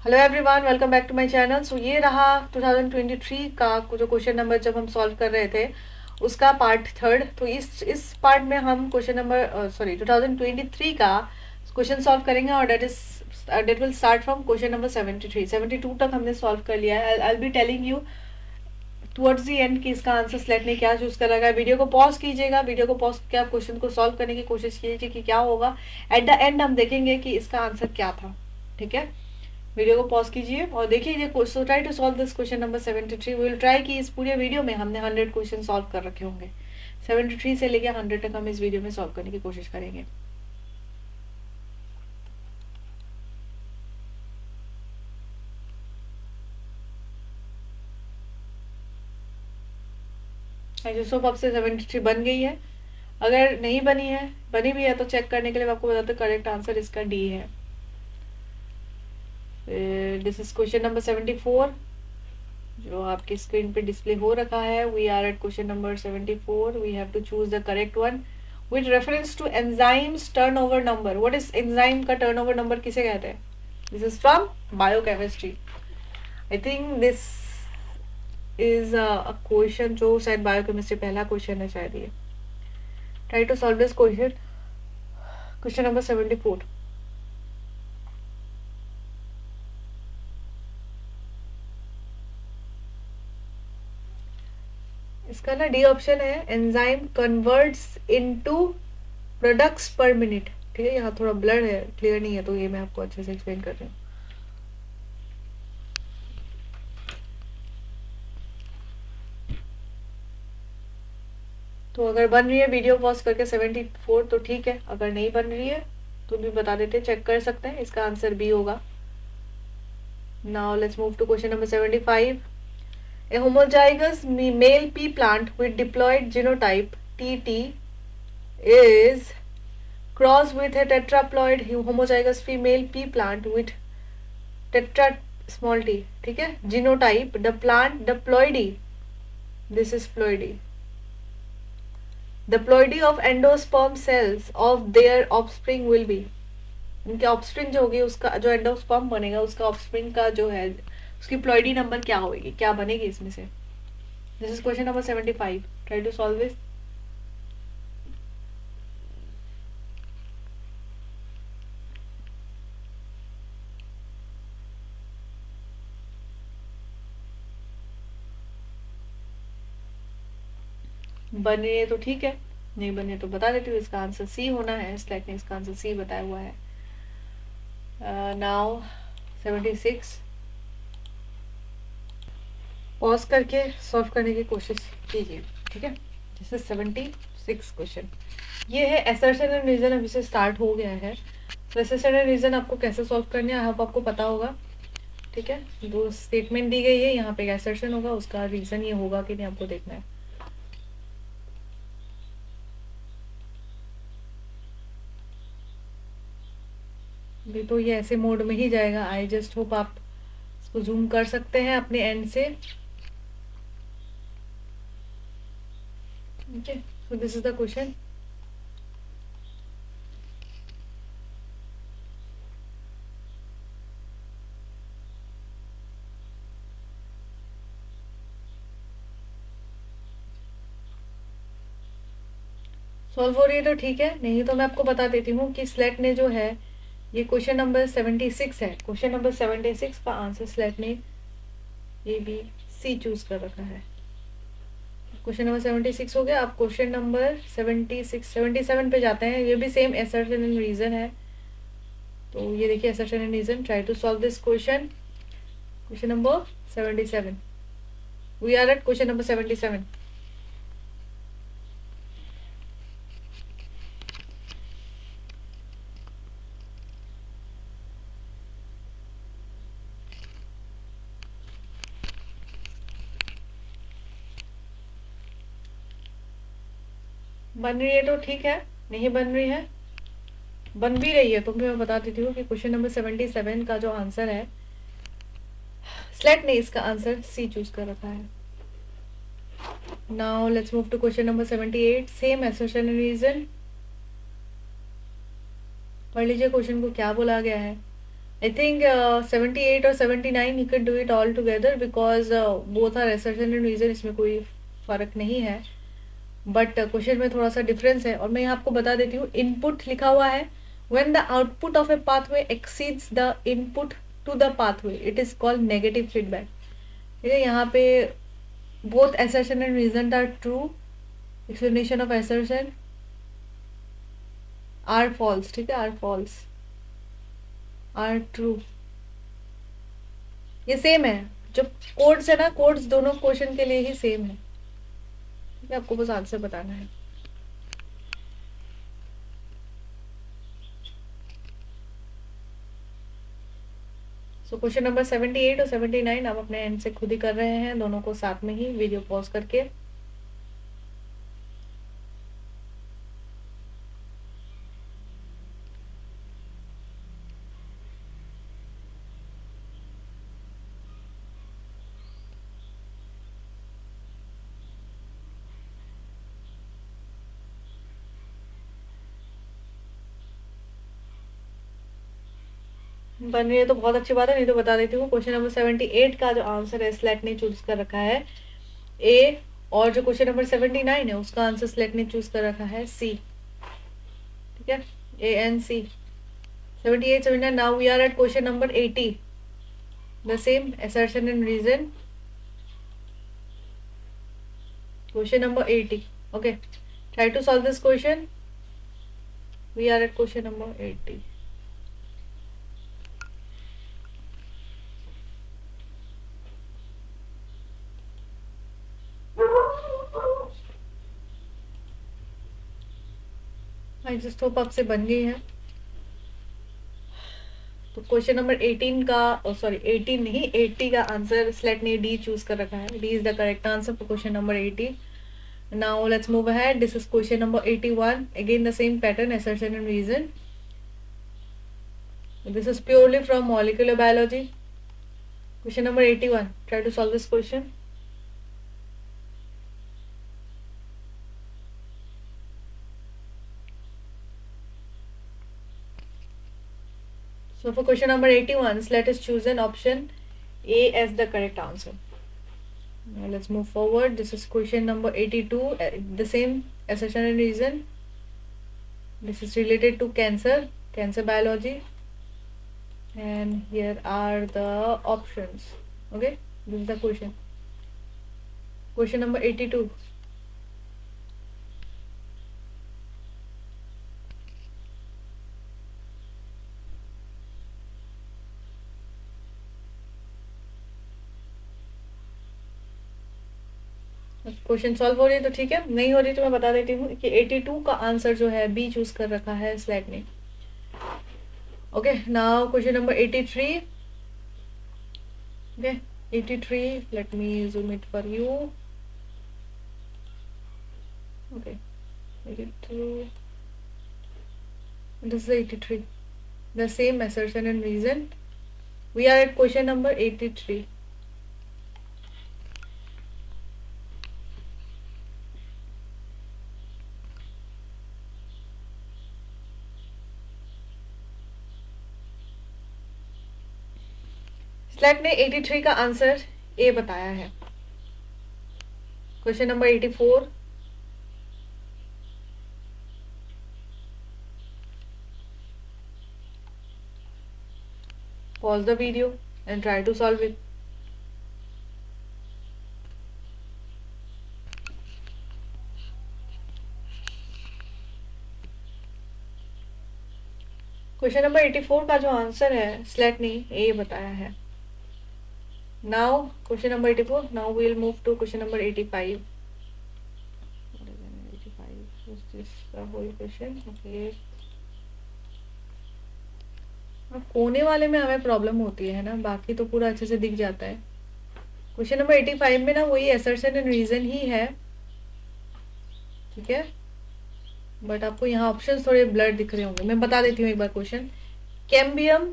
Hello everyone, welcome back to my channel. So ये रहा 2023 का जो क्वेश्चन नंबर जब हम सॉल्व कर रहे थे उसका पार्ट थर्ड। तो इस पार्ट में हम क्वेश्चन नंबर 2023 का क्वेश्चन सॉल्व करेंगे और that will start from question number 73। 72 तक हमने सॉल्व कर लिया है। I be telling you towards the end कि इसका आंसर सेलेक्ट ने क्या चूज कर रखा है। वीडियो को पॉज कीजिएगा, वीडियो को पॉज करके आप क्वेश्चन को सॉल्व करने की कोशिश कीजिए कि क्या होगा। एट द एंड हम देखेंगे कि इसका आंसर क्या था। ठीक है, वीडियो को पॉज कीजिए और देखिए। So try to solve this question number 73। Will try कि इस पूरे वीडियो में हमने 100 क्वेश्चन सॉल्व कर रखे होंगे। 73 से लेकर 100 तक हम इस वीडियो में सॉल्व करने की कोशिश करेंगे। सो अब से 73 बन गई है। अगर नहीं बनी है, बनी भी है तो चेक करने के लिए आपको बताते करेक्ट आंसर इसका डी है। दिस इज क्वेश्चन नंबर 74 जो आपकी स्क्रीन पे डिस्प्ले हो रखा है। We are at question number 74। We have to choose the correct one with reference to enzymes turnover number. What is enzyme का टर्नओवर नंबर किसे कहते हैं? This is from biochemistry. I think this is a question जो शायद biochemistry पहला question है शायद ये। Try to solve this question, question number 74। इसका ना डी ऑप्शन है, एंजाइम कन्वर्ट्स इनटू प्रोडक्ट्स पर मिनट। ठीक है, यहाँ थोड़ा ब्लर है, क्लियर नहीं है, तो ये मैं आपको अच्छे से एक्सप्लेन कर रही हूँ। तो अगर बन रही है वीडियो पॉज करके 74 तो ठीक है, अगर नहीं बन रही है तो भी बता देते, चेक कर सकते हैं। इसका आंसर बी होगा। Now let's move to question number 75। A homozygous male pea plant with diploid genotype TT is crossed with a tetraploid homozygous female pea plant with tetra small t. ठीक है, genotype the plant diploidy. This is ploidy. The ploidy of endosperm cells of their offspring will be. उनके offspring जो होगी, उसका जो endosperm बनेगा उसका offspring का जो है उसकी प्लॉइडी नंबर क्या होगी, क्या बनेगी इसमें से। This is question number 75। Try to solve this. बन रही है तो ठीक है, नहीं बने तो बता देती हूँ। इसका आंसर सी होना है, स्लैक ने इसका आंसर सी बताया हुआ है। नाउ 76 पॉज करके सॉल्व करने की कोशिश कीजिए। ठीक है, जैसे 76 क्वेश्चन ये है असर्शन एंड रीजन। अभी से स्टार्ट हो गया है। तो असर्शन एंड रीजन आपको कैसे सॉल्व करना है आपको पता होगा। ठीक है, दो स्टेटमेंट दी गई है, यहाँ पे असर्शन होगा, उसका रीजन ये होगा कि नहीं आपको देखना है। भी तो ये ऐसे मोड में ही जाएगा। आई जस्ट होप आप इसको जूम कर सकते हैं अपने एंड से। Okay, so this is the question. Solve हो रही है तो ठीक है, नहीं तो मैं आपको बता देती हूँ कि स्लेट ने जो है ये क्वेश्चन नंबर 76 है। क्वेश्चन नंबर 76 का आंसर स्लेट ने ए बी सी चूज कर रखा है। क्वेश्चन नंबर 76 हो गया। अब क्वेश्चन नंबर 76 77 पे जाते हैं। ये भी सेम असर्शन एंड रीजन है। तो ये देखिए assertion and reason. Try to solve this question, question number 77। We are at question number 77। बन रही है तो ठीक है, नहीं बन रही है, बन भी रही है तो मैं बता देती हूँ कि क्वेश्चन नंबर 77 का जो आंसर है स्लेट ने इसका आंसर सी चूज कर रखा है। Now let's move to question number 78। Same assertion and reason. पढ़ लीजिए क्वेश्चन को क्या बोला गया है। I think 78 और 79 you can do it all together because both are assertion and reason, इसमें कोई फर्क नहीं है, बट क्वेश्चन में थोड़ा सा डिफरेंस है। और मैं यहाँ आपको बता देती हूँ, इनपुट लिखा हुआ है when the output of a pathway exceeds the input to the pathway it is called negative feedback. ठीक है, यहाँ पे both assertion and reason are true, explanation of assertion are false। ठीक है, are false, are true, ये same है। जो codes है ना, कोड्स दोनों क्वेश्चन के लिए ही सेम है। ठीक है, आपको बस आंसर बताना है। सो क्वेश्चन नंबर 78 और 79 आप अपने एंड से खुद ही कर रहे हैं, दोनों को साथ में ही वीडियो पॉज करके। बन रही है तो बहुत अच्छी बात है, नहीं तो बता देती हूँ। क्वेश्चन नंबर 78 का जो आंसर है स्लेट ने चूज कर रखा है ए, और जो क्वेश्चन नंबर 79 है उसका आंसर स्लेट ने चूज कर रखा है सी। ठीक है, A and C. 78, 79। Now we are at question number 80, the same assertion and reason। Question number 80. Okay, try to solve this question. We are at question number 80. I just hope आपसे बन गई है। तो question number 18 का, sorry 18 नहीं, 80 का answer slate ने D choose कर रखा है। D is the correct answer for question number 80। Now let's move ahead. This is question number 81. Again the same pattern, assertion and reason. This is purely from molecular biology. Question number 81. Try to solve this question. So for question number 81, let us choose an option A as the correct answer. Now let's move forward. This is question number 82. The same assertion and reason. This is related to cancer biology. And here are the options. Okay, this is the question. Question number 82. Question solve हो रही है तो ठीक है, नहीं हो रही तो मैं बता देती हूँ कि 82 का आंसर जो है बी चूज कर रखा है स्लाइड ने। Okay, now question number 83। Okay, 83, let me zoom it for you. Okay, 82. This is 83. The same assertion and reason. We are at question number 83. Slate ने 83 का आंसर ए बताया है। Question number 84। Pause the video and try to solve it. Question number 84 का जो answer है slate ने ए बताया है। Now question number 84. Now we will move to question number 85. What is 85? Is this the whole question? Okay. कोने वाले में हमें प्रॉब्लम होती है ना, बाकी तो पूरा अच्छे से दिख जाता है। क्वेश्चन नंबर 85 में ना वही assertion and reason ही है। ठीक है, बट आपको यहाँ ऑप्शंस थोड़े ब्लर दिख रहे होंगे, मैं बता देती हूँ एक बार question. Cambium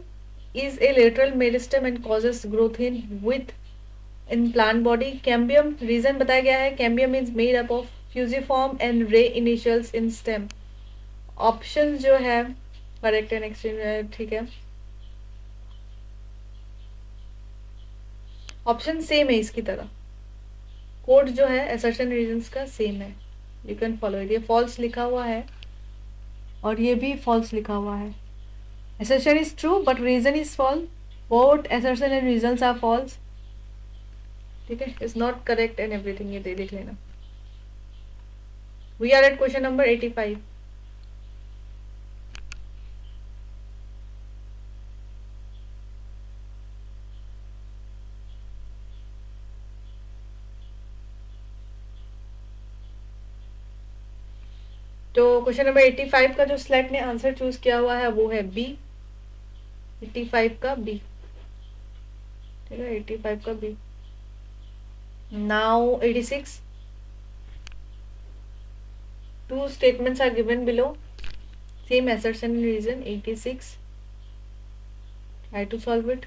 is a lateral meristem and causes growth in width in plant body. Cambium reason बताया गया है, cambium is made up of fusiform and ray initials in stem. Options जो है correct and extreme, ठीक है। Option same है इसकी तरह, कोड जो है असर्शन रीजंस का सेम है, यू कैन फॉलो इट। ये फॉल्स लिखा हुआ है और ये भी फॉल्स लिखा हुआ है। assertion is true but reason is false, both assertion and reasons are false, ठीक है, is not correct and everything, ये देख लेना। We are at question number 85। तो क्वेश्चन नंबर 85 का जो स्लेट ने आंसर चूज किया हुआ है वो है बी, 85 का बी, ठीक है, 85 का B. Now 86, two statements are given below, same assertion and reason। 86, try to solve it,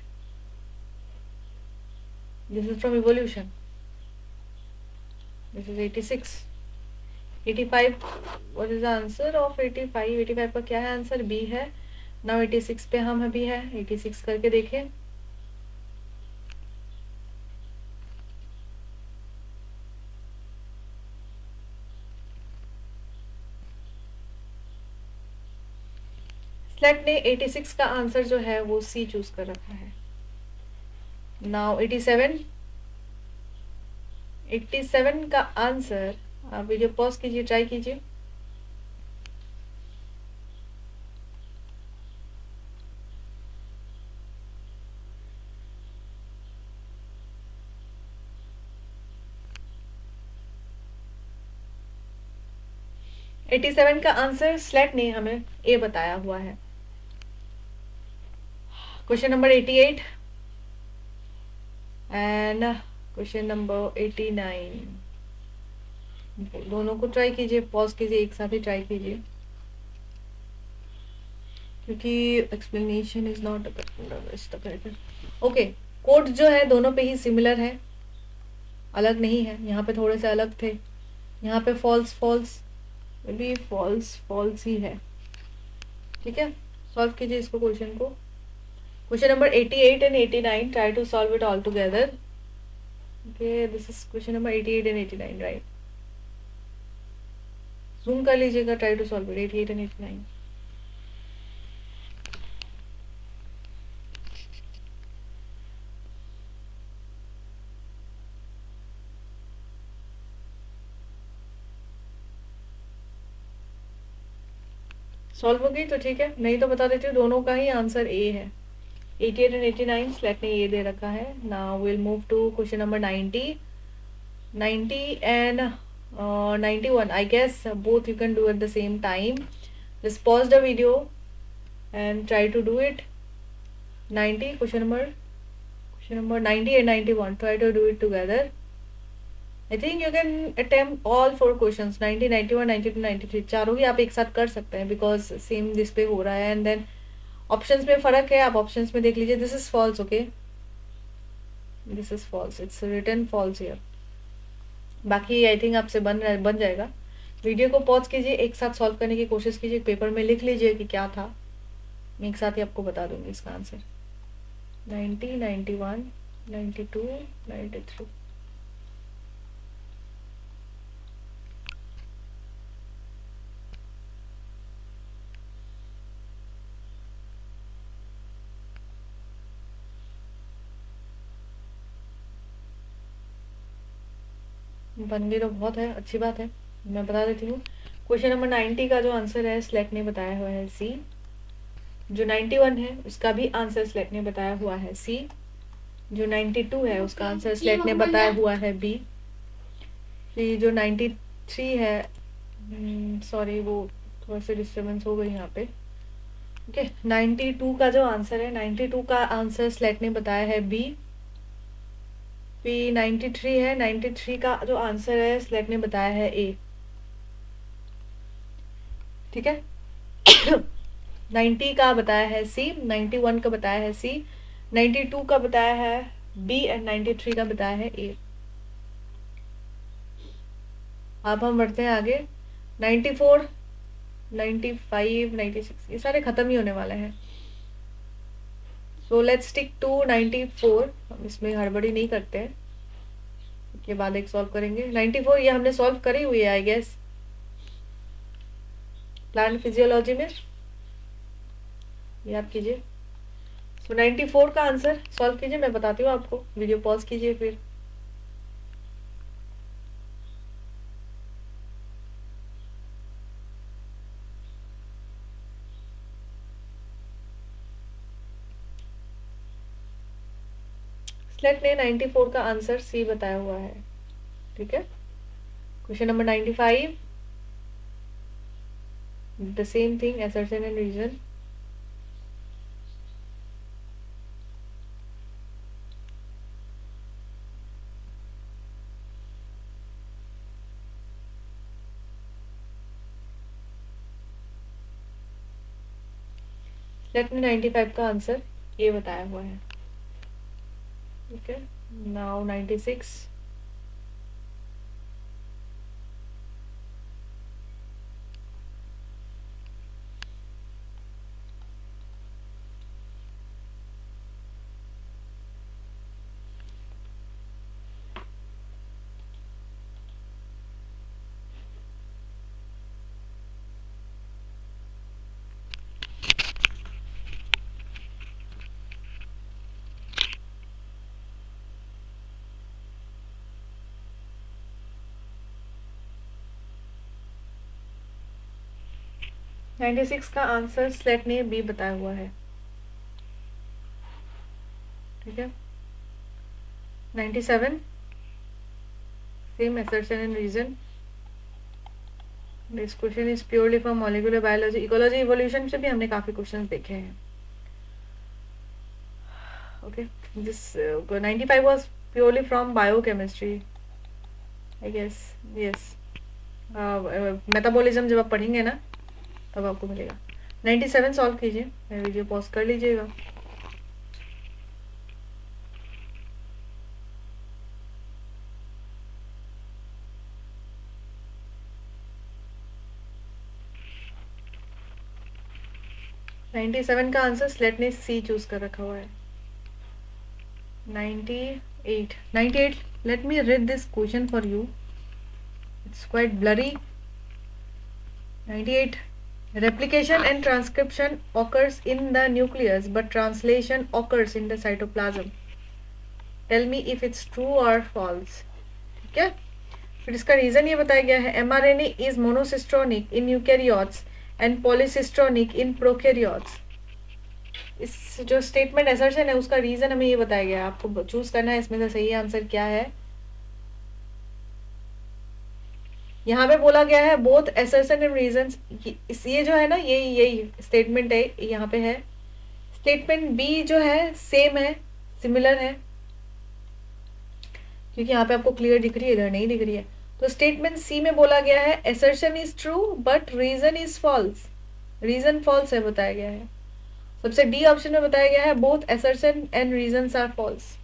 this is from evolution, this is 86। 85, what is the answer of 85? 85 का क्या है आंसर? बी है। नाउ 86 पे हम अभी है, 86 करके देखें। स्लेट ने 86 का आंसर जो है वो सी चूज कर रखा है। नाउ 87, 87 का आंसर, आप वीडियो पॉज कीजिए, ट्राई कीजिए। एटी सेवन का आंसर स्लेट ने हमें ए बताया हुआ है। Question number 88 and question number 89, दोनों को ट्राई कीजिए, पॉज कीजिए, एक साथ ही ट्राई कीजिए, क्योंकि explanation is not okay. Code जो है दोनों पे ही सिमिलर है, अलग नहीं है। यहाँ पे थोड़े से अलग थे, यहाँ पे फॉल्स फॉल्स, भी फॉल्स फॉल्स ही है, ठीक है। सॉल्व कीजिए इसको, क्वेश्चन को। Question number 88 and 89, try to solve it all together. Okay, this is question number 88 and 89, right. Zoom कर लीजिएगा, try to solve it 88 and 89। Solve हो गई तो ठीक है, नहीं तो बता देती हूँ, दोनों का ही आंसर ए है। 88 एंड 89 स्लेट ने ये दे रखा है। Now will move to question number 90 and 91। I guess both you can do at the same time. Just pause the video and try to do it. 90, question number 90 and 91, try to do it together. I think you can attempt all 4 questions, 90, 91, 92, 93, चारों ही आप एक साथ कर सकते हैं, because same this पे हो रहा है। एंड देन ऑप्शंस में फ़र्क है, आप ऑप्शंस में देख लीजिए। This is false, okay, this is false, it's written false here. बाकी आई थिंक आपसे बन जाएगा। वीडियो को पॉज कीजिए, एक साथ सॉल्व करने की कोशिश कीजिए, पेपर में लिख लीजिए कि क्या था, मैं एक साथ ही आपको बता दूंगी इसका आंसर। 90, 91, 92, 93। बन गई तो बहुत है, अच्छी बात है। मैं बता देती हूँ, क्वेश्चन नंबर 90 का जो आंसर है स्लेट ने बताया हुआ है सी। जो 91 है उसका भी आंसर स्लेट ने बताया हुआ है सी। जो 92 है उसका आंसर स्लेट ने बताया हुआ है बी। फिर जो 93 है, सॉरी वो थोड़ा सा डिस्टर्बेंस हो गई यहाँ पे, ओके। 92 का जो आंसर है, 92 का आंसर स्लेट ने बताया है बी। फिर 93 है, 93 का जो आंसर है स्लेट ने बताया है ए, ठीक है। 90 का बताया है सी, 91 का बताया है सी, 92 का बताया है बी एंड 93 का बताया है ए। अब हम बढ़ते हैं आगे। 94, 95, 96, ये सारे खत्म ही होने वाले हैं। So let's stick to 94। हम इसमें हड़बड़ी नहीं करते हैं, के बाद एक सॉल्व करेंगे। 94 ये हमने सॉल्व करी हुई है आई गेस प्लांट फिजियोलॉजी में, याद कीजिए। सो 94 का आंसर सॉल्व कीजिए, मैं बताती हूँ आपको, वीडियो पॉज कीजिए फिर। स्लेट ने 94 का आंसर सी बताया हुआ है, ठीक है। Question number 95, the same thing, assertion and reason। Slate ने 95 का आंसर ए बताया हुआ है, ठीक है। नाउ 96। नाइन्टी सिक्स का आंसर स्लेट ने बी बताया हुआ है, ठीक है। 97, same assertion and reason। This question is purely from molecular biology. Ecology evolution से भी हमने काफी क्वेश्चंस देखे हैं, okay. This 95 was purely from biochemistry I guess, yes. Metabolism जब आप पढ़ेंगे ना तब आपको मिलेगा। 97 सॉल्व कीजिए, मैं वीडियो पॉज कर लीजिएगा। नाइन्टी सेवन का आंसर स्लेट ने सी चूज कर रखा हुआ है। 98, let me read this question for you, it's quite blurry। 98, replication and transcription occurs in the nucleus but translation occurs in the cytoplasm, tell me if it's true or false, ठीक है। फिर इसका reason ये बताया गया है, mRNA is monocystronic in eukaryotes and polycystronic in prokaryotes। इस जो स्टेटमेंट असर्शन है उसका रीजन हमें ये बताया गया है, आपको चूज करना है इसमें से सही आंसर क्या है। यहाँ पे बोला गया है बोथ असर्शन एंड रीजंस, ये जो है ना यही स्टेटमेंट है, यहाँ पे है। स्टेटमेंट बी जो है सेम है, सिमिलर है, क्योंकि यहाँ पे आपको क्लियर दिख रही है, इधर नहीं दिख रही है। तो स्टेटमेंट सी में बोला गया है assertion is true but reason is false, reason false है बताया गया है। सबसे डी ऑप्शन में बताया गया है both assertion and reasons are false.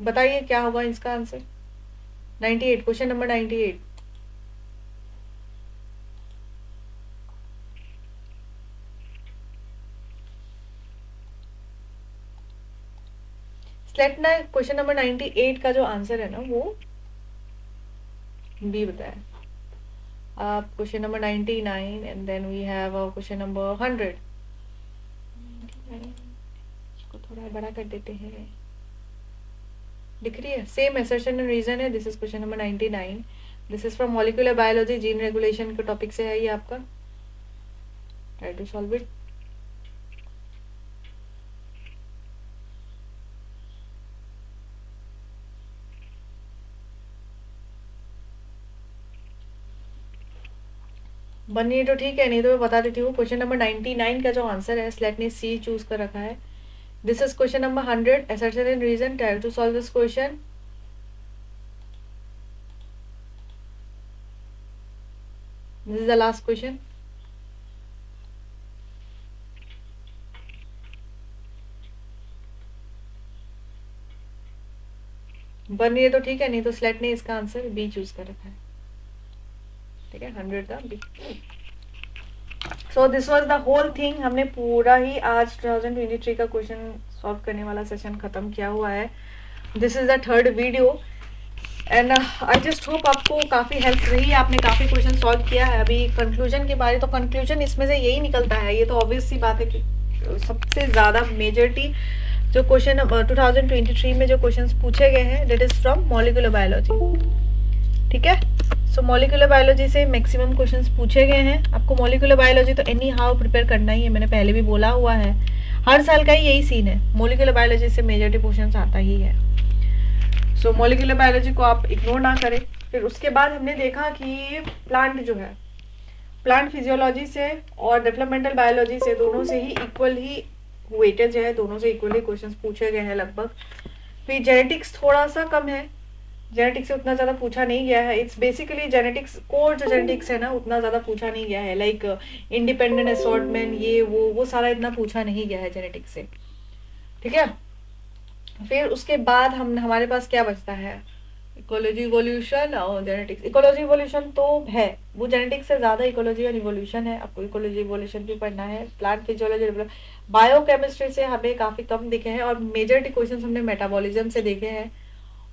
बताइए क्या होगा इसका आंसर। 98, question number 98। स्लेट ने क्वेश्चन नंबर 98 का जो आंसर है ना वो बी बताया। आप question number 99 and then we have question number 100। इसको थोड़ा बड़ा कर देते हैं, दिख रही है, सेम असर्शन एंड रीजन है। This is question number 99, this is from molecular biology, gene regulation के टॉपिक से है ये आपका। Try to solve it. बनिए तो ठीक है, नहीं तो मैं बता देती हूँ। क्वेश्चन नंबर 99 का जो आंसर है स्लेट ने सी चूज कर रखा है। This is question number 100, assertion and reason। Try to solve this question। This is the last question। बन रही है तो ठीक है, नहीं तो स्लेट ने इसका आंसर बी चूज कर रखा है, ठीक है। 100 का B. So this was the whole thing. हमने पूरा ही आज 2023 का क्वेश्चन सॉल्व करने वाला सेशन खत्म किया हुआ है। This is the third video and I just hope आपको काफ़ी हेल्प रही, आपने काफ़ी क्वेश्चन सॉल्व किया है। अभी कंक्लूजन के बारे, तो कंक्लूजन इसमें से यही निकलता है, ये तो ऑब्वियस सी बात है कि सबसे ज़्यादा मेजॉरिटी जो क्वेश्चन 2023 में जो क्वेश्चंस पूछे गए हैं that is from molecular biology. ठीक है, सो मॉलिक्यूलर बायोलॉजी से मैक्सिमम क्वेश्चंस पूछे गए हैं। आपको मॉलिक्यूलर बायोलॉजी तो एनी हाउ प्रिपेयर करना ही है, मैंने पहले भी बोला हुआ है, हर साल का ही यही सीन है, मॉलिक्यूलर बायोलॉजी से मेजॉरिटी क्वेश्चंस आता ही है। सो मॉलिक्यूलर बायोलॉजी को आप इग्नोर ना करें। फिर उसके बाद हमने देखा कि प्लांट जो है, प्लांट फिजियोलॉजी से और डेवलपमेंटल बायोलॉजी से दोनों से ही इक्वल ही वेटेज है, दोनों से इक्वली क्वेश्चंस पूछे गए हैं लगभग। फिर जेनेटिक्स थोड़ा सा कम है, जेनेटिक्स से उतना ज़्यादा पूछा नहीं गया है। इट्स बेसिकली जेनेटिक्स, कोर जो जेनेटिक्स है ना उतना ज़्यादा पूछा नहीं गया है, लाइक इंडिपेंडेंट असॉर्टमेंट ये वो सारा इतना पूछा नहीं गया है जेनेटिक्स से। ठीक है, फिर उसके बाद हम हमारे पास क्या बचता है, इकोलॉजी इवोल्यूशन और जेनेटिक्स। इकोलॉजी इवोल्यूशन तो है, वो जेनेटिक्स से ज़्यादा इकोलॉजी और इवोल्यूशन है, आपको इकोलॉजी इवोल्यूशन भी पढ़ना है। प्लांट फिजियोलॉजी, बायोकेमिस्ट्री से हमें काफ़ी कम दिखे हैं और मेजॉरिटी क्वेश्चन हमने मेटाबॉलिज्म से देखे हैं।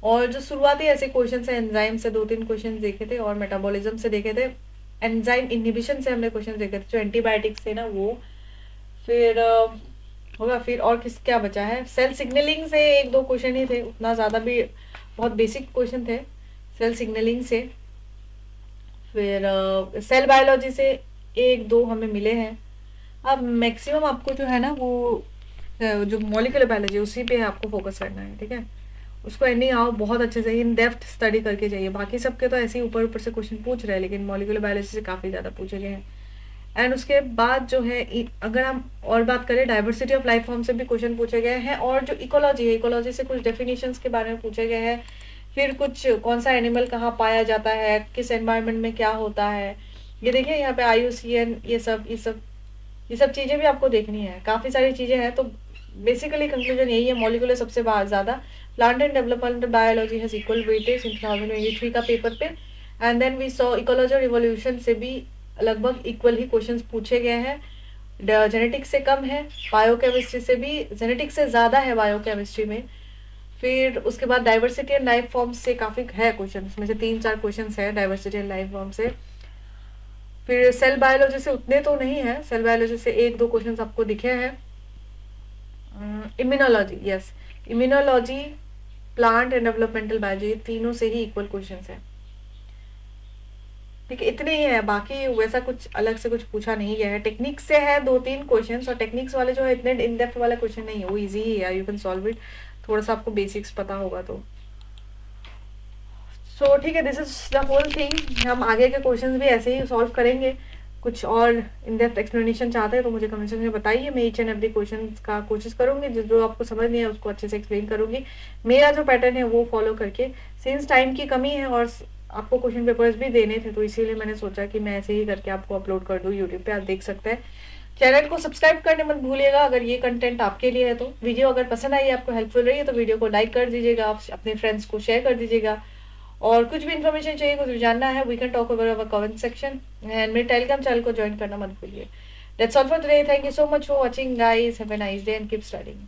और जो शुरुआती ऐसे क्वेश्चन है, एंजाइम से 2-3 क्वेश्चन देखे थे और मेटाबॉलिज्म से देखे थे। एंजाइम इनहिबिशन से हमने क्वेश्चन देखे थे, जो एंटीबायोटिक्स थे ना वो। फिर होगा, फिर और क्या बचा है, सेल सिग्नलिंग से 1-2 क्वेश्चन ही थे, उतना ज़्यादा भी, बहुत बेसिक क्वेश्चन थे सेल सिग्नलिंग से। फिर सेल बायोलॉजी से 1-2 हमें मिले हैं। अब मैक्सिमम आपको जो है ना वो जो मॉलिक्यूलर बायोलॉजी उसी पे आपको फोकस करना है। ठीक है, उसको एनी आओ बहुत अच्छे से इन डेप्थ स्टडी करके चाहिए। बाकी सबके तो ऐसे ही ऊपर ऊपर से क्वेश्चन पूछ रहे हैं, लेकिन मॉलिक्यूलर बायोलॉजी से काफ़ी ज़्यादा पूछे गए हैं। एंड उसके बाद जो है अगर हम और बात करें, डाइवर्सिटी ऑफ लाइफ फॉर्म से भी क्वेश्चन पूछे गए हैं। और जो इकोलॉजी है, इकोलॉजी से कुछ डेफिनेशंस के बारे में पूछे गए हैं। फिर कुछ कौन सा एनिमल कहाँ पाया जाता है, किस एनवायरनमेंट में क्या होता है, ये देखिए यहाँ पे IUCN, ये सब चीज़ें भी आपको देखनी है, काफ़ी सारी चीज़ें हैं। तो बेसिकली कंक्लूजन यही है, मॉलिक्यूलर सबसे ज़्यादा, plant and developmental biology has equal weightage in 2023 का पेपर पे। And then we saw ecology और इवोल्यूशन से भी लगभग इक्वल ही क्वेश्चंस पूछे गए हैं। जेनेटिक्स से कम है, बायोकेमिस्ट्री से भी, जेनेटिक्स से ज़्यादा है बायोकेमिस्ट्री में। फिर उसके बाद डाइवर्सिटी एंड लाइफ फॉर्म से काफ़ी है क्वेश्चन, उसमें से 3-4 क्वेश्चन है डाइवर्सिटी एंड लाइफ फॉर्म से। फिर सेल बायोलॉजी से उतने तो नहीं है, सेल बायोलॉजी से 1-2 क्वेश्चन आपको दिखे हैं। Immunology, yes, immunology, plant and developmental biology, तीनों से ही इक्वल क्वेश्चन है। ठीक है, इतने ही है, बाकी वैसा कुछ अलग से कुछ पूछा नहीं गया है। टेक्निक्स से है 2-3 क्वेश्चंस, और टेक्निक्स वाले जो है इतने इन डेप्थ वाला क्वेश्चन नहीं है, वो इजी ही है, यू कैन सॉल्व इट, थोड़ा सा आपको बेसिक्स पता होगा तो। सो ठीक है, this is the whole thing. हम आगे के क्वेश्चंस भी ऐसे ही सॉल्व करेंगे। कुछ और इन डेप्थ एक्सप्लेनेशन चाहते हैं तो मुझे कमेंट सेक्शन में बताइए, मैं ईच एंड एवरी क्वेश्चन का कोशिश करूंगी, जो आपको समझ नहीं है उसको अच्छे से एक्सप्लेन करूंगी, मेरा जो पैटर्न है वो फॉलो करके। सिंस टाइम की कमी है और आपको क्वेश्चन पेपर्स भी देने थे, तो इसीलिए मैंने सोचा कि मैं ऐसे ही करके आपको अपलोड कर दूँ यूट्यूब पे, आप देख सकते हैं। चैनल को सब्सक्राइब करने मत भूलिएगा अगर ये कंटेंट आपके लिए है तो। वीडियो अगर पसंद आई, आपको हेल्पफुल रही है तो वीडियो को लाइक कर दीजिएगा, आप अपने फ्रेंड्स को शेयर कर दीजिएगा। और कुछ भी इन्फॉर्मेशन चाहिए, कुछ भी जानना है, we can talk over our comment section, and मेरे टेलीग्राम चैनल को ज्वाइन करना मत भूलिए। That's all for today, thank you so much for watching guys, have a nice day and keep studying.